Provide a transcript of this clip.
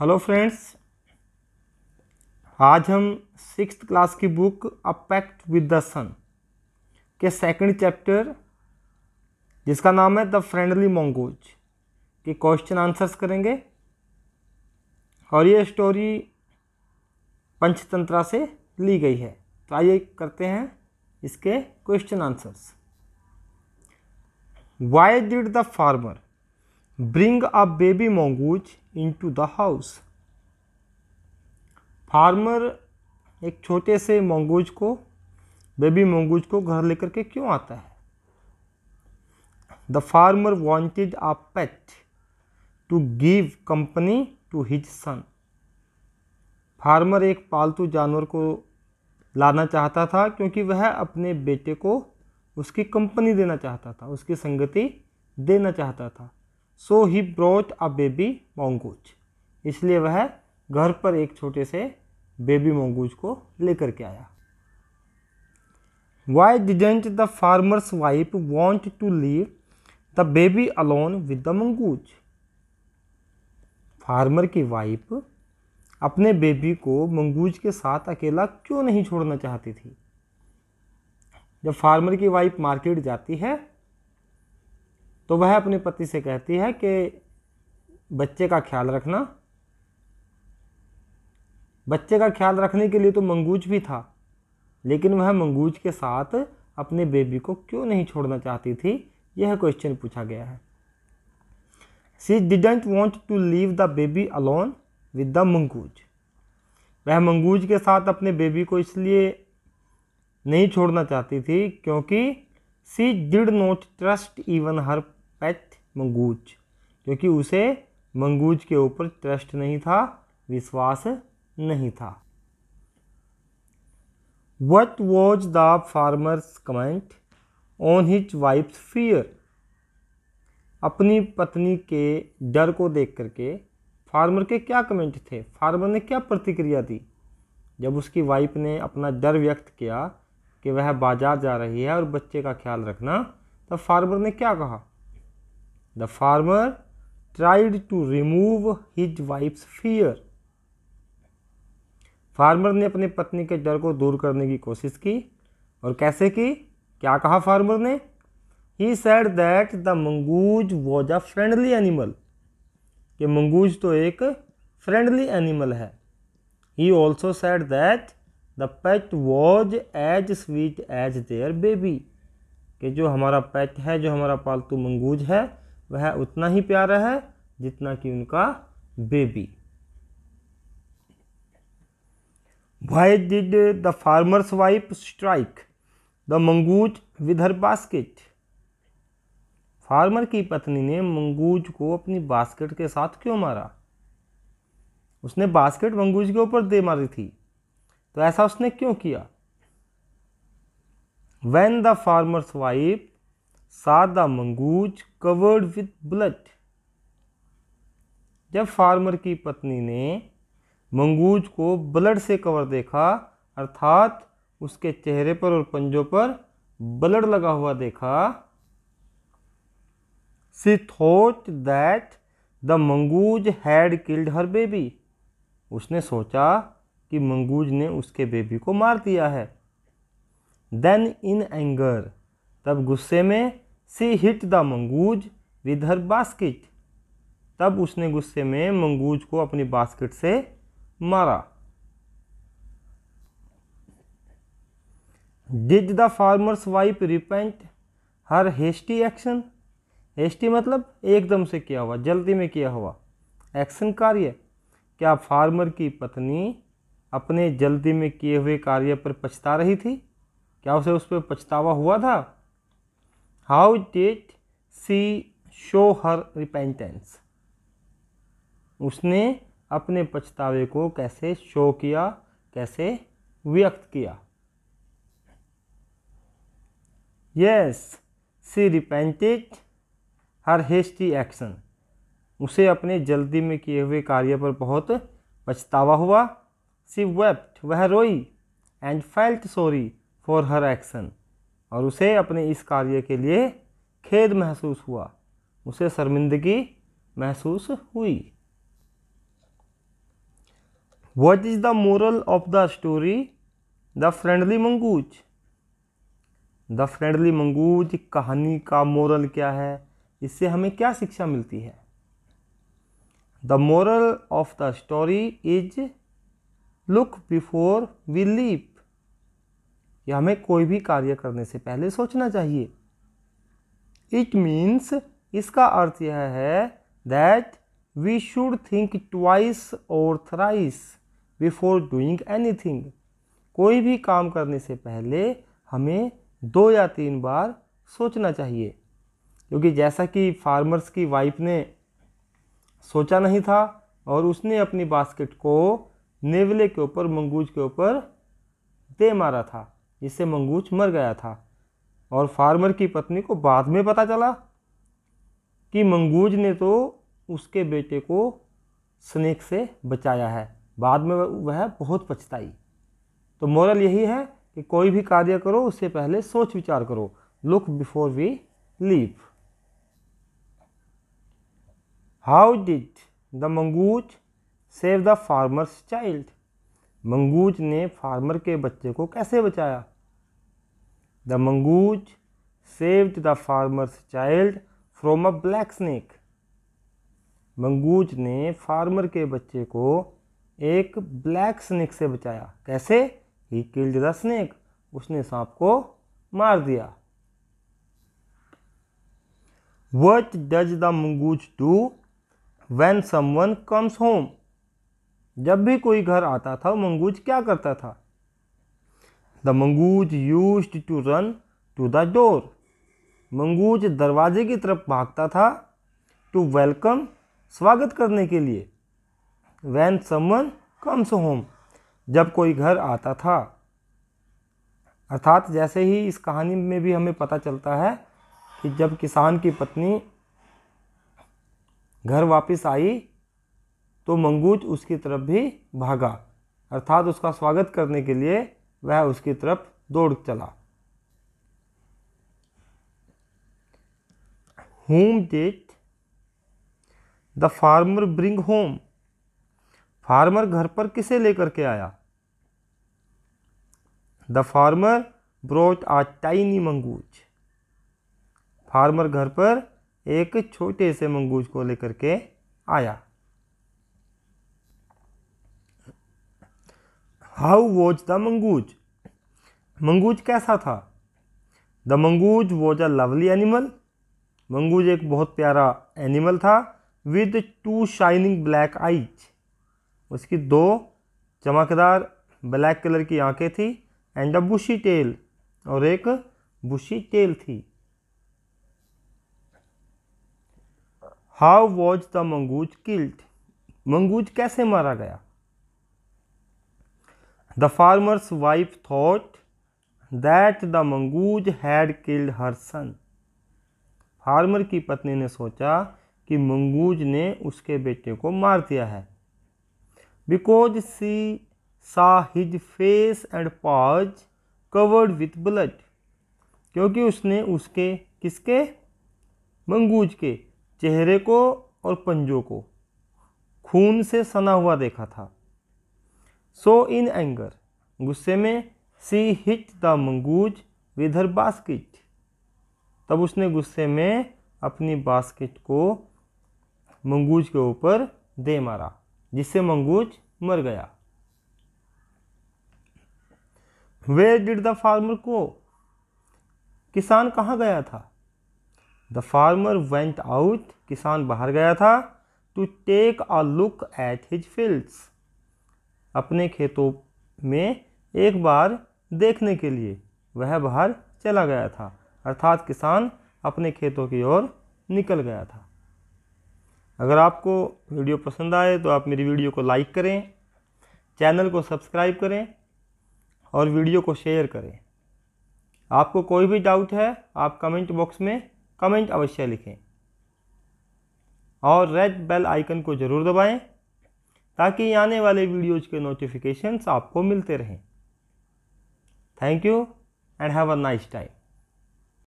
Hello friends, आज हम 6th class की book a pact with the sun के सेकंड चैप्टर जिसका नाम है द फ्रेंडली मंगूज के क्वेश्चन आंसर्स करेंगे। और ये स्टोरी पंचतंत्रा से ली गई है। तो आइए करते हैं इसके question answers. Why did the farmer bring a baby mongoose into the house? Farmer एक छोटे से मंगूज को, बेबी मंगूज को घर लेकर के क्यों आता है? The farmer wanted a pet to give company to his son. Farmer एक पालतू जानवर को लाना चाहता था क्योंकि वह अपने बेटे को उसकी कंपनी देना चाहता था, उसकी संगति देना चाहता था। So he brought a baby mongoose, इसलिए वह घर पर एक छोटे से बेबी मंगूज को लेकर के आया। Why didn't the farmer's wife want to leave the baby alone with the mongoose? Farmer की वाइफ अपने बेबी को मंगूज के साथ अकेला क्यों नहीं छोड़ना चाहती थी? जब फार्मर की वाइफ मार्केट जाती है तो वह अपने पति से कहती है कि बच्चे का ख्याल रखना। बच्चे का ख्याल रखने के लिए तो मंगूज भी था, लेकिन वह मंगूज के साथ अपने बेबी को क्यों नहीं छोड़ना चाहती थी? यह क्वेश्चन पूछा गया है। She didn't want to leave the baby alone with the mongoose. वह मंगूज के साथ अपने बेबी को इसलिए नहीं छोड़ना चाहती थी क्योंकि she did not trust even her pet mongoose, क्योंकि उसे मंगूज के ऊपर ट्रस्ट नहीं था, विश्वास नहीं था। What was the farmer's comment on his wife's fear? अपनी पत्नी के डर को देख करके फार्मर के क्या कमेंट थे? फार्मर ने क्या प्रतिक्रिया दी जब उसकी वाइफ ने अपना डर व्यक्त किया कि वह बाजार जा रही है और बच्चे का ख्याल रखना? तब फार्मर ने क्या कहा? The farmer tried to remove his wife's fear. Farmer ने अपनी पत्नी के डर को दूर करने की कोशिश की। और कैसे की? क्या कहा फार्मर ने? He said that the mongoose was a friendly animal, कि मंगूज तो एक फ्रेंडली एनिमल है। He also said that the pet was as sweet as their baby, कि जो हमारा पेट है, जो हमारा पालतू मंगूज है, वह उतना ही प्यारा है जितना कि उनका baby. Why did the farmer's wife strike the mongoose with her basket? Farmer की पत्नी ने मंगूज को अपनी बास्केट के साथ क्यों मारा? उसने बास्केट मंगूज के ऊपर दे मारी थी, तो ऐसा उसने क्यों किया? When the farmer's wife saw the mongoose covered with blood, जब फार्मर की पत्नी ने मंगूज को ब्लड से कवर देखा, अर्थात उसके चेहरे पर और पंजों पर ब्लड लगा हुआ देखा, she thought that the mongoose had killed her baby, उसने सोचा कि मंगूज ने उसके बेबी को मार दिया है। देन इन एंगर, तब गुस्से में, she hit the mongoose with her basket, तब उसने गुस्से में मंगूज को अपनी बास्केट से मारा। Did the farmer's wife repent her hasty action? Hasty मतलब एकदम से किया हुआ, जल्दी में किया हुआ एक्शन, कार्य। क्या फार्मर की पत्नी अपने जल्दी में किए हुए कार्य पर पछता रही थी? क्या उसे उस पर पछतावा हुआ था? How did she show her repentance? उसने अपने पछतावे को कैसे शो किया, कैसे व्यक्त किया? Yes, she repented her hasty action, उसे अपने जल्दी में किए हुए कार्य पर बहुत पछतावा हुआ। शी वेप्ट, वह रोई। And felt sorry for her action, और उसे अपने इस कार्य के लिए खेद महसूस हुआ, उसे शर्मिंदगी महसूस हुई। What is the moral of the story? The Friendly Mongoose. The friendly mongoose कहानी का मोरल क्या है, इससे हमें क्या शिक्षा मिलती है? The moral of the story is look before we leap. यह हमें कोई भी कार्य करने से पहले सोचना चाहिए। इट मीन्स, इसका अर्थ यह है that we should think twice और थ्राइस बिफोर डूइंग एनीथिंग। कोई भी काम करने से पहले हमें 2 या 3 बार सोचना चाहिए, क्योंकि जैसा कि फार्मर्स की वाइफ ने सोचा नहीं था और उसने अपनी बास्केट को नेवले के ऊपर, मंगूज के ऊपर दे मारा था, जिससे मंगूज मर गया था। और फार्मर की पत्नी को बाद में पता चला कि मंगूज ने तो उसके बेटे को स्नेक से बचाया है। बाद में वह बहुत पछताई। तो मोरल यही है कि कोई भी कार्य करो उससे पहले सोच विचार करो। Look before we leave. How did the mongoose save the farmer's child? Mongoose ने फार्मर के बच्चे को कैसे बचाया? The mongoose saved the farmer's child from a black snake. Mongoose ने फार्मर के बच्चे को एक ब्लैक स्नेक से बचाया। कैसे? He killed the snake. उसने सांप को मार दिया। What does the mongoose do when someone comes home? जब भी कोई घर आता था मंगूज क्या करता था? The mongoose used to run to the door. Mongoose दरवाजे की तरफ भागता था to welcome, स्वागत करने के लिए। When someone comes home, जब कोई घर आता था। अर्थात जैसे ही इस कहानी में भी हमें पता चलता है कि जब किसान की पत्नी घर वापस आई तो मंगूज उसकी तरफ भी भागा, अर्थात उसका स्वागत करने के लिए वह उसकी तरफ दौड़ चला। Whom did the farmer bring home? Farmer घर पर किसे लेकर के आया? The farmer brought a tiny mongoose. Farmer घर पर एक छोटे से मंगूज को लेकर के आया। How was the mongoose? Mongoose कैसा था? The mongoose was a lovely animal. Mongoose एक बहुत प्यारा एनिमल था। With 2 shining black eyes. उसकी 2 चमकदार ब्लैक कलर की आंखें थी। एंड अ बुशी टेल, और एक बुशी टेल थी। How was the mongoose killed? Mongoose कैसे मारा गया? The farmer's wife thought that the mongoose had killed her son. Farmer की पत्नी ने सोचा कि मंगूज ने उसके बेटे को मार दिया है। Because she saw his face and paws covered with blood। क्योंकि उसने उसके, किसके? मंगूज के चेहरे को और पंजों को खून से सना हुआ देखा था। सो इन एंगर, गुस्से में, she hit the mongoose with her basket. तब उसने गुस्से में अपनी बास्केट को मंगूज के ऊपर दे मारा, जिससे मंगूज मर गया। Where did the farmer go? किसान कहाँ गया था? The farmer went out। किसान बाहर गया था to take a look at his fields। अपने खेतों में एक बार देखने के लिए वह बाहर चला गया था, अर्थात किसान अपने खेतों की ओर निकल गया था। अगर आपको वीडियो पसंद आए तो आप मेरी वीडियो को लाइक करें, चैनल को सब्सक्राइब करें और वीडियो को शेयर करें। आपको कोई भी डाउट है आप कमेंट बॉक्स में कमेंट अवश्य लिखें और रेड बेल आइकन को ज़रूर दबाएं ताकि आने वाले वीडियोज़ के नोटिफिकेशंस आपको मिलते रहें। Thank you and have a nice time.